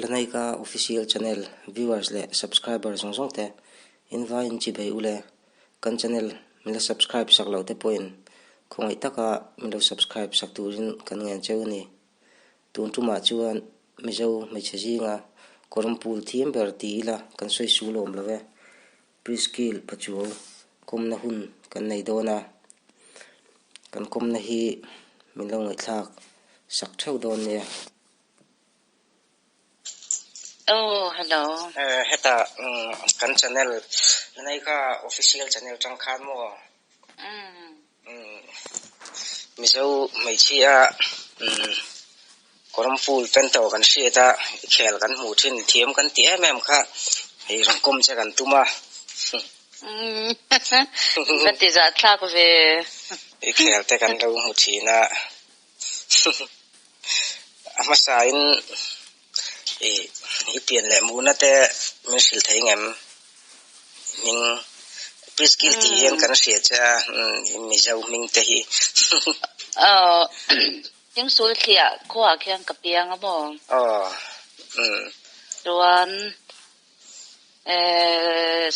lanai ka official channel viewers le subscriber zong te invite chi bei ule kan channel mila subscribe sak lo te point khongai taka milo subscribe sak turin kan ngen cheu ni tun tuma chuan mizo mai chaji nga korampul thiem ber ti la kan soi sulom lawe preskill pachuo komna hun kan nei dona kan komna hi milo ngai thak sak thau don ne. Oh, hello. Heta kan channel nanai ka official channel tang khan mo. Mizo mai chia korampul pento kan sieta khel kan mu thin thiam kan ti em kha hei rangkom che kan tuma. Kan ti za thak ve I khel te kan lo mu thina. Amasain ipian le muna te misil thei ngam ning preskill ti hian kan sia cha mizo ming te hi tiếng sul thia ko a khyang kapiang amo tuan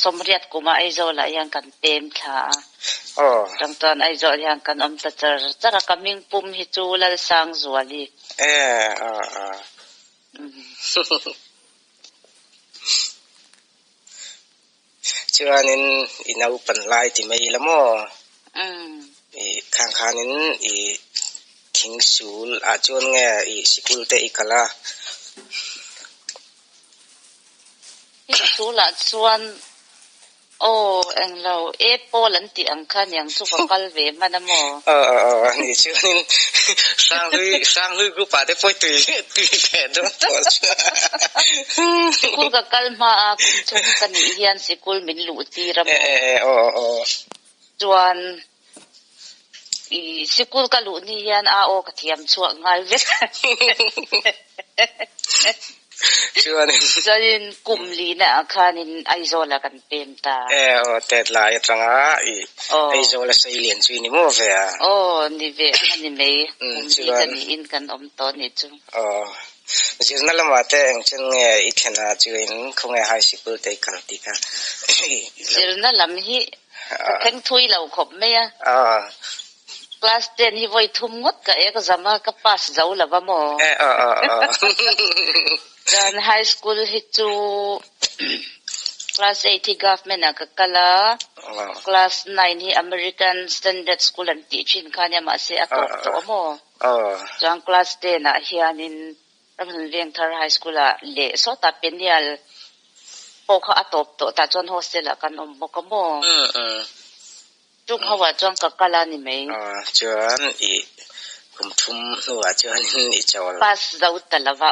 somriat kuma aizo la yang kan tem tha tang tuan aizo yang kan ta chara kaming pum hi chu la sang zuali chuanin inau pan lai ti mai lamo khang khanin thing sul a chon nge sikul te ikala sula chuan englo e polan ti ang khan yang chu kal ve manamo ni chuanin sang hui group ate poi tui ke do sikul ka kalma a kum chung kan hian sikul min lu ti ram chuan sikul ka lu ni hian a o ka thiam chuak ngal ve chuanin kumli na khanin aizola kan penta tet lai tanga aizola sei lian chui ni mo ve ni ve ani mei ni in kan om to ni chu jirna lama te engchen nge ithena chuin khonge high school te kan ti ka jirna lam hi kheng thui lo khop me ya class 10 hi voi thum ngot ka exam ka pass zau lawa mo dan high school hi chu class 8 hi government akakala class 9 hi American Standard School and Teaching khanya ma se atop to mo jang class 10 na hianin ramhun veng thar high school a le so ta penial pokha atop to ta chon hostel kan om bokamo chung hawa chong kakala ni mei chuan kum thum nuwa chuan i chawal pas zau talawa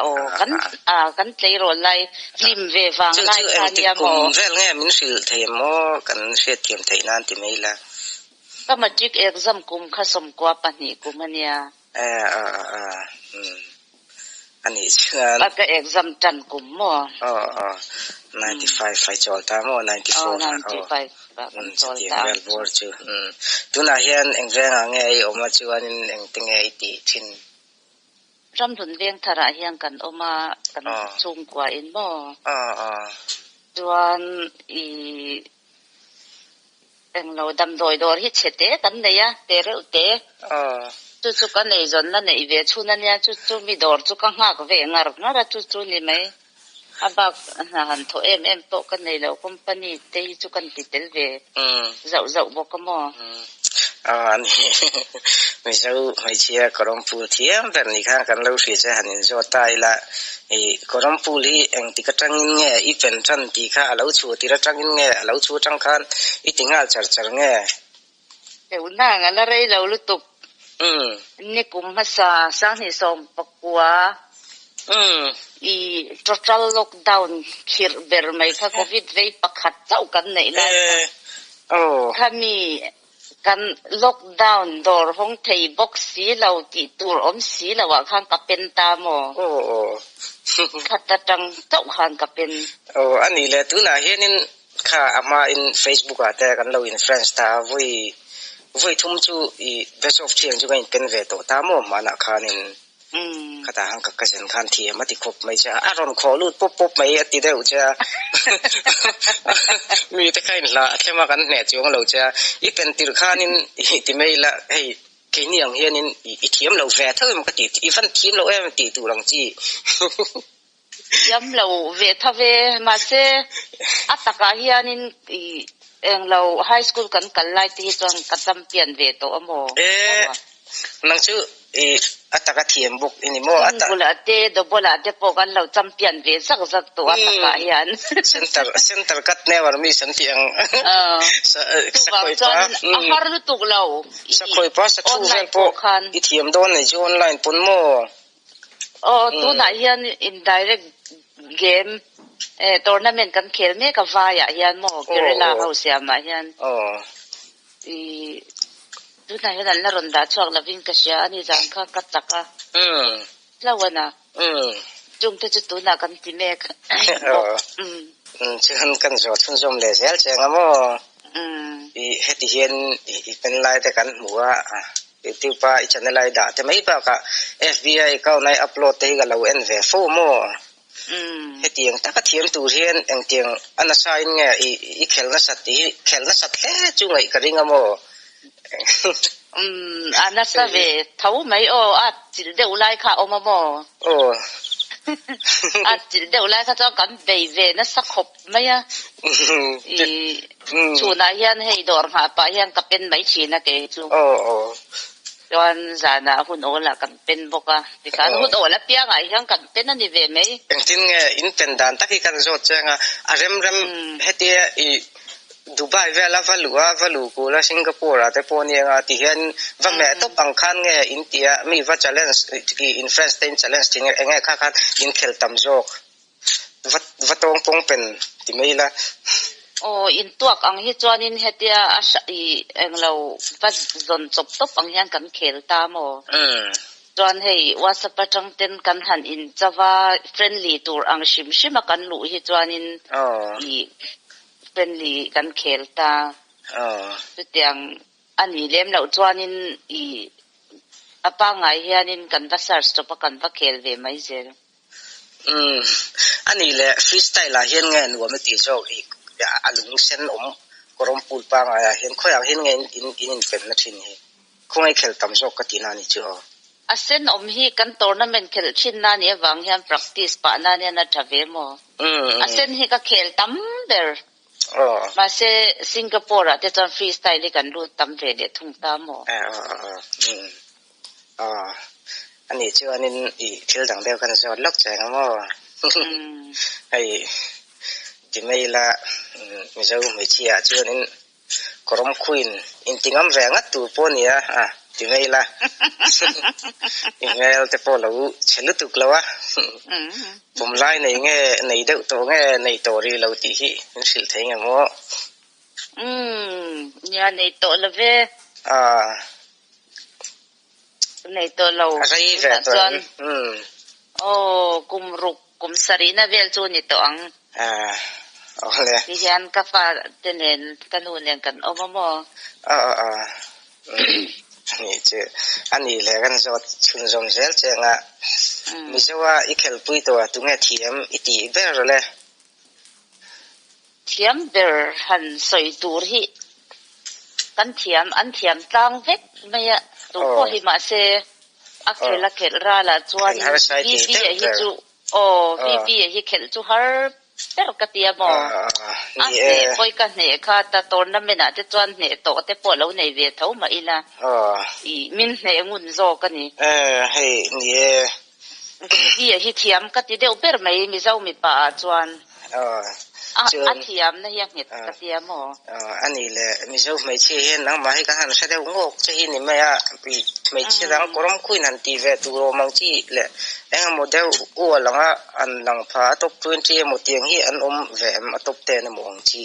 kan tlei ro lai lim ve wang lai khania mo vel nge min sil thei mo kan se thiam thei nan ti meila ka matric exam kum khasom kwa pani kumania ani chuan ka exam tan kum mo 95 fai chol ta mo 94 chol ta bor chu tuna hian engrenga nge ai oma chuan eng tinge ti thin ram thun veng thara hian kan oma kan chung kwa in mo chuan englo dam doi dor hi chete kan neya tere ute chu kan nei zon na nei ve chuna nya chu mi dor chu ka ngak ve ngar ngara chu ni mai abak han tho em to kan nei lo company te chu kan titel ve zau bokamo ani mizo mai chia korampul thiam ber ni kha kan lo hri che hanin zo tai la korampul hi eng ti ka tangin nge I pen than ti kha alo chu ti ra tangin nge alo chu tang khan I tingal char nge una ngala rei lo lutuk ni kum hasa sang ni som pakwa total lockdown khir ber mai kha covid vei pakhat chau kan nei la khami kan lockdown dor hong thei box si lo ti tur om si lawa khan ka pen ta mo khata tang chau khan ka pen ani le tu na hianin kha ama in Facebook ate kan lo in friends ta voi thum chu best of thiang chu kan pen ve to ta mo mana khanin kata hang ka kasen khan thi ma ti khop mai cha aron kho lut pop pop mai ati deu cha mi te kain la thema kan ne chung lo cha I pen tir khanin ti mai la hei ke niang hianin I thiam lo ve thau ma ka ti I fan thiam lo em ti tu rang chi yam lo ve tha ve ma se ataka hianin eng lo high school kan kalai ti chuan ka champion ve to amo nang chu ataka thiam buk ini mo ata bula te do bola te po kan lo champion ve sak to ataka hian center kat never mi san tiang sa koi pa a har lu tuk lo sa koi pa sa thu vel po I thiam don nei ju online pun mo tu na hian indirect game tournament kan khel me ka vaya hian mo kerala house ya ma hian tu na hian la ronda chuak la vin ka sia ani jang kha kataka lawana chung te chu tu na kan ti me chihan kan zo chun zom le zel cheng amo heti hian I pen lai te kan muwa YouTube pa I channel ai da te mai pa ka FBI ka nai upload te ga lo en ve fo mo heti ang ta ka thiam tu hian eng tiang ana sign nge I khelna sat le chu ngai ka ringa mo ana sa ve thau mai a chil de ulai kha o ma mo a chil de ulai kha cha kan bei ve na sa khop mai a chu na hian hei dor ha pa hian ka pen mai chi na ke chu chuan zana hun ola kan pen boka tikan hun ola pia ngai hian kan pen ani ve mai engtin nge in pen dan taki kan zo chenga arem hetia I Dubai vela valu ko la Singapore te ponia ti hian va me to pangkhan nge India mi va challenge in France ten challenge ting enge kha khan in khel tam zo va tong pong pen ti meila in tuak ang hi chuanin hetia englo va zon chop to panghian kan khel ta mo chuan hei WhatsApp atang ten kan han in chawa friendly tur ang shim kan lu hi chuanin friendly kan khel ta tiang ani lem lo chuanin apa ngai hianin kan va search to pa kan va khel ve mai zel ani le freestyle la hian nge nuam ti zo alung sen korom pul pa nga hian khoya hian nge in pen na thin hi khongai khel tam zo ka tina ni chu asen hi kan tournament khel thin na ni wang hian practice pa na ne na thave mo asen hi ka khel tam ber ma se Singapore te chon freestyle kan lu tam ve le thung ta mo ani chu anin thil dang deu kan zo lok chang mo ai ti mai la mi zo mi chia chu anin korom queen in tingam ve ngat tu po nia ti mai la email te po lo chelu tu klawa pom lai nei nge nei deu to nge nei to ri lo ti hi sil thei nge mo nya nei to la ve nei to lo rai ve to kum sarina vel chu ni to ang ole ti hian ka fa tenen kanu len kan omamo ni che ani le kan zo chun zom zel chenga mi zewa ikhel pui to tu nge thiam iti ber le thiam ber han soi tur hi kan thiam an thiam tlang vek maya tu ko hi ma se akhela khel ra la chuan bi hi chu bi hi khel chu har per ka tia mo koi ka ne kha ta tournament te chuan ne to te po lo nei ve tho ma ila min ne ngun zo ka ni hei ni bi hi thiam ka ti deu per mai mi zau mi pa chuan thiam na yak net ka tia mo ani le mi zo mai che hen nang ma hi ka han sa deu ngok che hi ni ma ya pi mai che dang korom kuin han ti ve tu ro mang chi le eng model u langa an lang pha top 20 mo tiang hi an ve am top 10 mo ang chi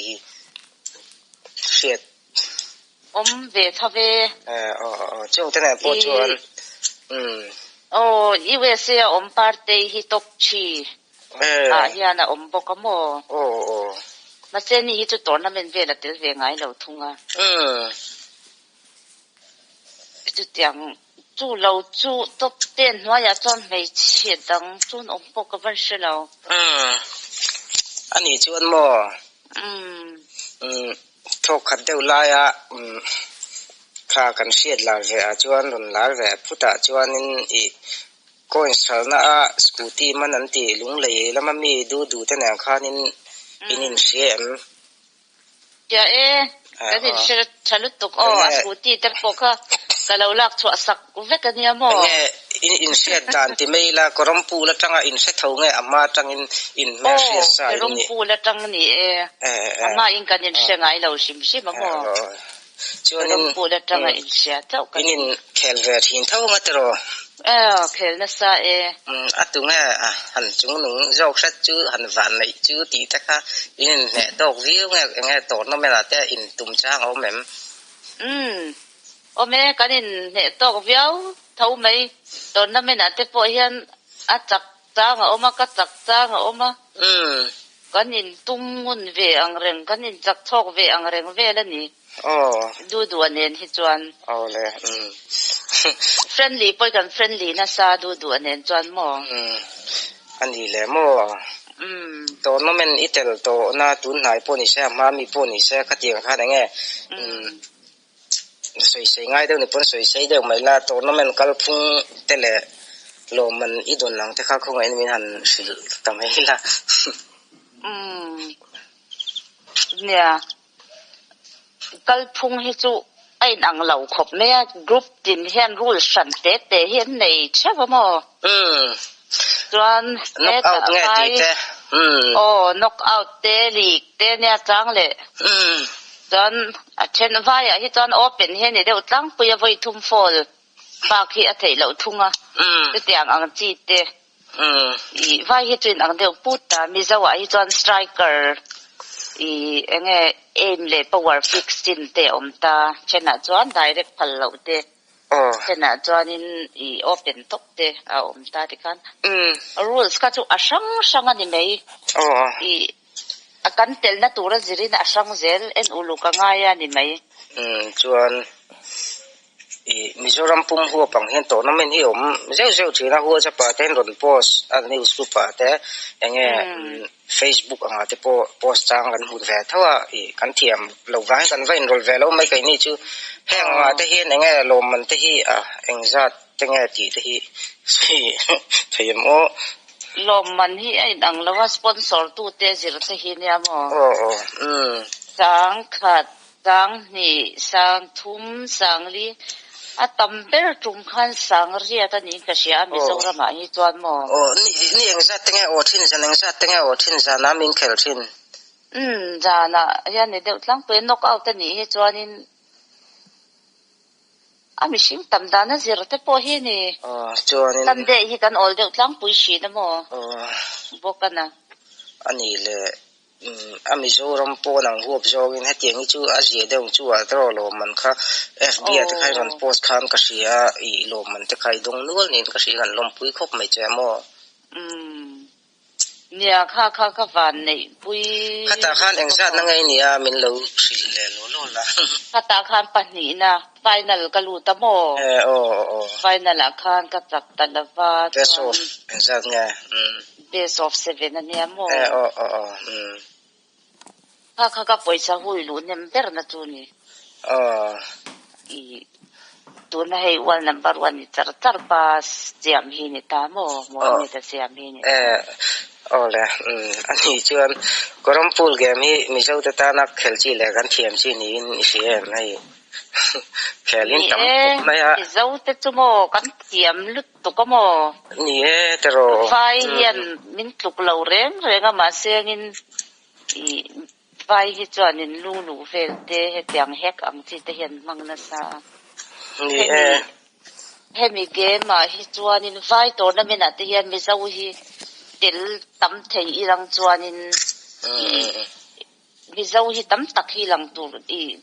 shit ve tha ve chung te na po chuan USA parte hi top 3 hiana boka mo ma se ni hi chu tournament ve la tel ve ngai lo thunga chu tiang chu lâu chu top ten hoa ya chọn mấy chiết đằng chun ông bốc cái vấn sự lâu anh ấy chọn mò thọc khát đều lại à khá cần siết là về chọn rồi lại về phụ ta chọn nên coin sal na scooty man an ti lung lei lama mi du te na kha in cm ya cái gì sẽ chalut tuk scooty ter poka kalau lak chu sak ve ka nia mo in set dan ti mai la korom pu la tanga in set thau nge amma tang in ma se sa ni korom pu la tang ni amma in kan in se ngai lo sim sim mo korom pu la tang in se thau ka in khel ve thin thau ma tro khel na sa atung han chung nung jok sat chu han van nei chu ti ta kha in ne dok view nge to no me la te in tum chang o mem ome kanin ne tok viau thau mai ton na mena te po hian a chak chang oma ka chak chang oma kanin tungun ve angreng kanin chak thok ve angreng ve la ni du anen hi chuan le friendly poi kan friendly na sa du anen chuan mo ani le mo to no men itel to na tun nai po ni se ma mi po ni se khatiang kha nge soi ngai deu ni pon soi deu mai la tournament kal phung tele lo man idon lang te kha khong ai min han sil tam ai la nia kal phung hi chu ai nang lo khop me group tin hian rule san te hian nei chava mo chuan knock out nge ti te knock out te league te nia chang le chuan a then vai hi chuan open he ni deuh tlang puya voi thum fall ba khi a thei lo thunga te tiang ang chi te I vai hi chuin ang deuh puta mi zawa hi chuan striker enge aim le power 16 te omta chena chuan direct phal lo te chena chuan in open top te a omta ti kan rules ka chu a sang ani mei akan tel na tura zirin asang zel en uluka nga ya ni mai chuan Mizoram pum hu pang hen to na men hi om zeu thina hu cha pa ten ron post a news ku pa te enge Facebook anga te post chang kan hu ve thawa kan thiam lo vai kan vain rol ve lo mai kai ni chu heng ma te hi enge lo man te hi engzat te nge ti te hi thayem o lom man hi ai dang lawa sponsor tu te zir te hi ne mo sang khat sang ni sang thum sang li a tamber tum khan sang ria ta ni ka sia mi zora ma hi chuan mo ni engzat te nge o thin san engzat te nge o thin san na min khel thin jana ya ne deuh tlang pe knock out ta ni hi chuan in ami sim tamdana zir te po hi ni chuan in tamde hi kan ol deuh tlang pui shi na mo bokana ani le Mizoram po nang huop jogin hetiang chu azie deuh chu a tro lo man kha FB te khai ron post khan ka sia lo man te khai dong nual nin ka sia kan lom pui khop mai che mo nia kha van nei pui khata khan engzat na ngai nia min lo sil le lo la khata khan pani na final kalu ta mo final khan ka chak talawa best of engzat nga best of 7 ania mo kha poisa hui lu nem ber na tu ni tu na hei wal number 1 ni char pas jam hi ni ta mo ni ta siam hi ni le ani chuan koram pool game hi mizo ta na khel chi le kan thiam chi ni in cm nei khelin tam mai a mizo te chu mo kan thiam lut tu ka mo ni tero vai hian min tluk lo renga ma sengin vai hi chuan in lu vel te he tiang hek ang chi te hian mang na sa ni hemi game ma hi chuan in vai tournament ate hian mi zau hi tel tam thei irang chuan in mi zau hi tam tak hi lang tur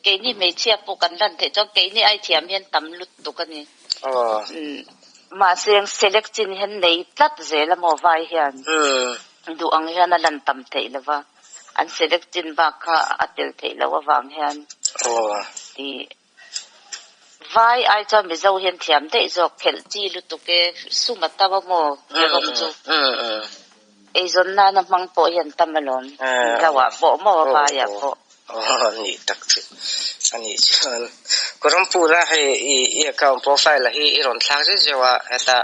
ke ni me chia po kan ran the cho ke ni ai thiam hian tam lut tu ka ni ma seng selection hian nei tlat zela mo vai hian du ang hian lan tam thei lawa an selection ba kha atel thei lawa wang hian vai ai cho mi zo hian thiam te zo khel chi lu tu ke sumata ba mo rom chu e zon na mang po hian tamalon lawa bo mo ba ya po ni tak chi ani chan koram pura he I account profile hi ron thlang je jawa eta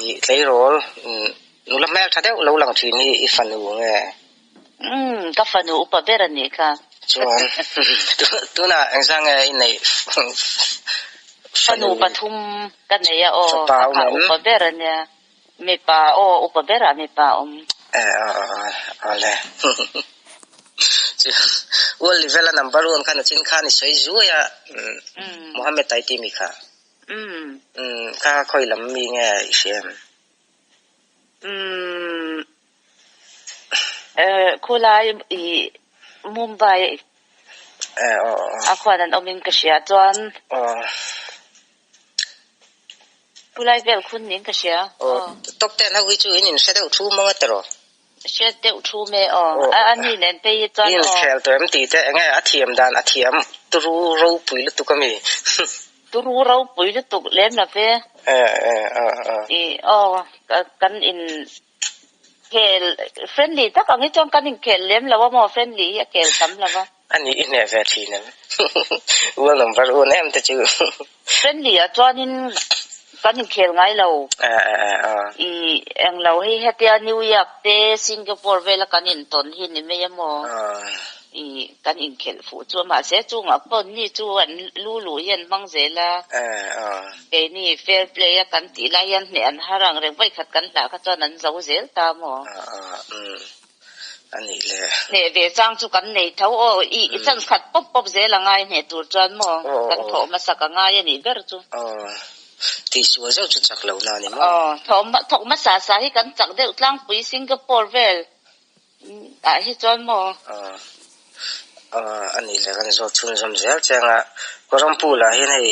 I tlei rol nula mel thadeu lo lang thin hi fanu nge ka fanu upa berani ka chuan tuna exang nei fanu pathum kan nei ya o upa berani me pa o upa bera me pa ale wal level number 1 kan chin khan sei zu ya Mohammed Taiti mi kha ka khoi lam mi nge shem khulai I Mumbai akwanan omin kasya chuan khulai vel khun ning kasya tok te na wi chu in sedeu thu manga tero sedeu thu me ani nen pe chuan in khel to em ti te nge athiam dan athiam turu ro pui lu tu kami turu ro pui lu tu lem na pe kan in kel friendly tak ang itong kaning kel lem lawa mo friendly ya kel tam lawa ani in ve thi na wal number 1 em te chu friendly a chuanin kaning kel ngai lo I ang lo hi hatia New York te Singapore vela kanin ton hin ni me mo I kanin kel fu chu ma se chu nga pon ni chu an lu yen mang zela ke ni fair play kan ti la yan ne an harang reng vai khat kan la ka chuan an zo zel ta mo ani le ne ve chang chu kan nei tho I chan khat pop zela ngai ne tur chuan mo kan tho ma saka ngai ni ber chu ti suwa zo chu chak lo na ni mo thok ma sa hi kan chak de utlang pui Singapore vel hi chuan mo ani le kan zo chun zom zel changa koram pula hin hei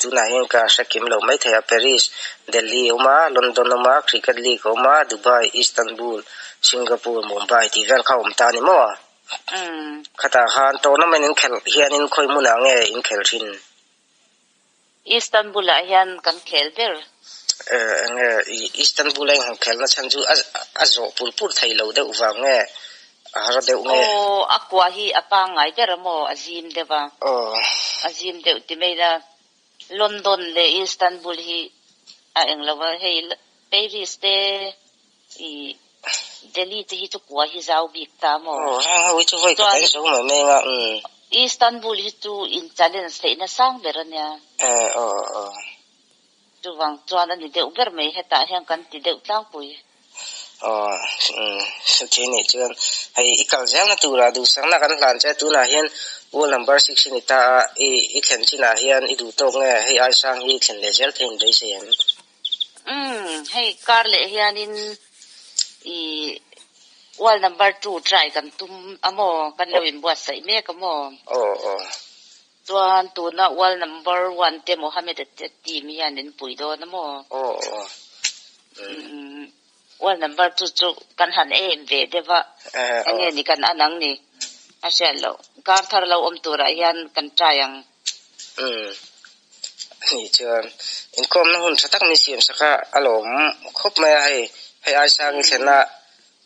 tuna hin ka sakim lo mai thaya Paris Delhi uma London uma cricket league uma Dubai Istanbul Singapore Mumbai ti vel khaum ta ni mo khata han to na men khel hian in khoi muna nge in khel thin Istanbul a hian kan khel ber nge Istanbul ai han khel na chan chu azo pur thai lo de uwa nge har de nge akwa hi apa ngai ber mo azim deba azim de utimeila London le Istanbul hi a englawa hei Paris te I Delhi te hi chu kwa hi zau bik ta mo wi chu voi ka tai so ma me nga Istanbul hi chu in challenge te na sang berania tu wang chuan ani de uber me heta hian kan ti de tlang pui chini chuan hei ikal zel na tura du sang na kan hlan che tu na hian wall number 6 ni ta I thlen china hian I du tok nge hei ai sang hi thlen le zel thein dei se yan hei car le hian in I wall number 2 try kan tum amo kan loin buat sai me ka mo chuan tu na wall number 1 te Mohammed te team hian in pui do na mo wall number 2 chu kan han em ve deva enge ni kan anang ni aselo kar thar lo tura hian kan tryang ni chuan in kom na hun thatak ni siam saka alom khop mai hei ai sang thena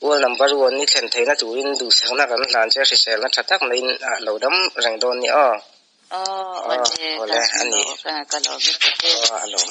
wall number 1 ni thlen theina tuin du sang na kan hlan che sel na thatak mai lo dam rang don ni ole ani ka lo alom